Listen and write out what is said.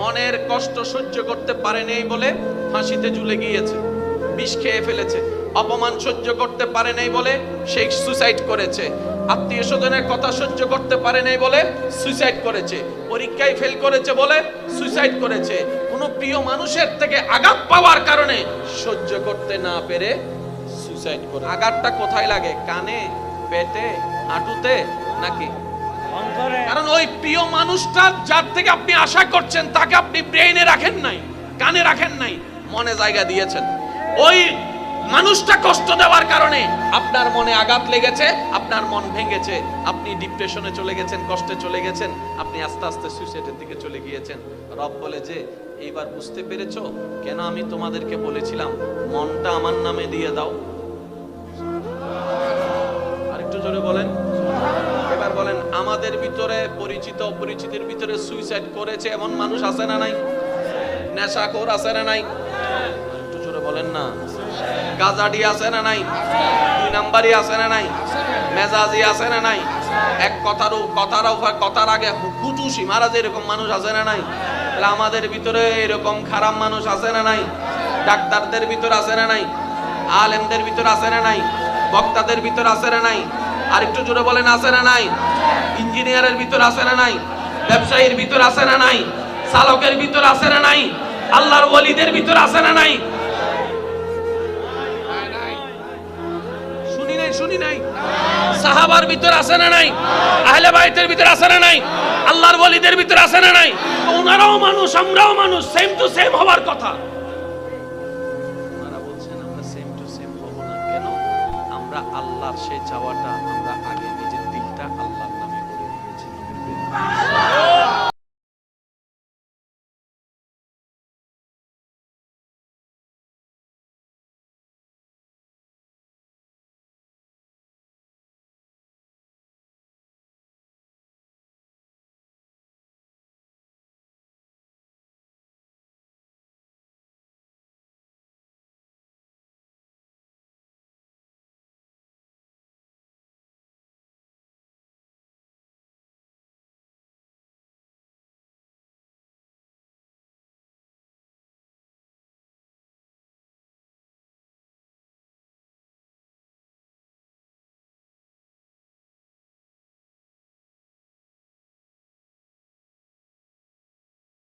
মনের কষ্ট সহ্য করতে পারে নাই বলে ফাঁসিতে ঝুলে গিয়েছে, বিষ খেয়ে ফেলেছে। অপমান সহ্য করতে পারে নাই বলে সে সুসাইড করেছে। আত্মীয় স্বজনের কথা সহ্য করতে পারে নাই বলে সুইসাইড করেছে। পরীক্ষায় ফেল করেছে বলে সুইসাইড করেছে। কোনো প্রিয় মানুষের থেকে আঘাত পাওয়ার কারণে সহ্য করতে না পেরে সুইসাইড করে। আঘাতটা কোথায় লাগে? কানে, পেটে, হাঁটুতে নাকি? কারণ ওই প্রিয় মানুষটা যার থেকে আপনি আশা করছেন তাকে আপনি ব্রেইনে রাখেন নাই, কানে রাখেন নাই, মনে জায়গা দিয়েছেন। ওই মানুষটা কষ্ট দেওয়ার কারণে আপনার মনে আঘাত লেগেছে, আপনার মন ভেঙেছে, আপনি ডিপ্রেশনে চলে গেছেন, কষ্টে চলে গেছেন, আপনি আস্তে আস্তে সুইসাইডের দিকে চলে গিয়েছেন। রব বলে যে এইবার বুঝতে পেরেছো কেন আমি তোমাদেরকে বলেছিলাম মনটা আমার নামে দিয়ে দাও? আরেকটু জোরে বলেন। এবার বলেন, আমাদের ভিতরে পরিচিত অপরিচিতের ভিতরে সুইসাইড করেছে এমন মানুষ আছে না নাই? নেশাখোর আছে না নাই? একটু জোরে বলেন না। গাজাডি আছে না নাই? দুই নাম্বারই আছে না নাই? মেজাজি আছে না নাই? এক কথার আগে হুটুসি মারা যে এরকম মানুষ আছে না নাই? তাহলে আমাদের ভিতরে এরকম খারাপ মানুষ আছে না নাই? ডাক্তারদের ভিতর আছে না নাই? আলেমদের ভিতর আছে না নাই? বক্তাদের ভিতর আছে না নাই? আর একটু জোরে বলেন, আছে না নাই? ইঞ্জিনিয়ারের ভিতর আছে না নাই? ব্যবসায়ীর ভিতর আছে না নাই? চালকের ভিতর আছে না নাই? আল্লাহর ওলিদের ভিতর আছে না নাই? শুনি নাই? সাহাবার ভিতর আছে না নাই? আহলে বাইতের ভিতর আছে না নাই? আল্লাহর ওলিদের ভিতর আছে না নাই? ওনারাও মানুষ, আমরাও মানুষ, সেম টু সেম হওয়ার কথা। ওনারা বলছেন আমরা সেম টু সেম হব না কেন? আমরা আল্লাহর সেই চাওয়াটা আমরা আগে নিজের দিলটা আল্লাহর নামে করে দিয়েছি।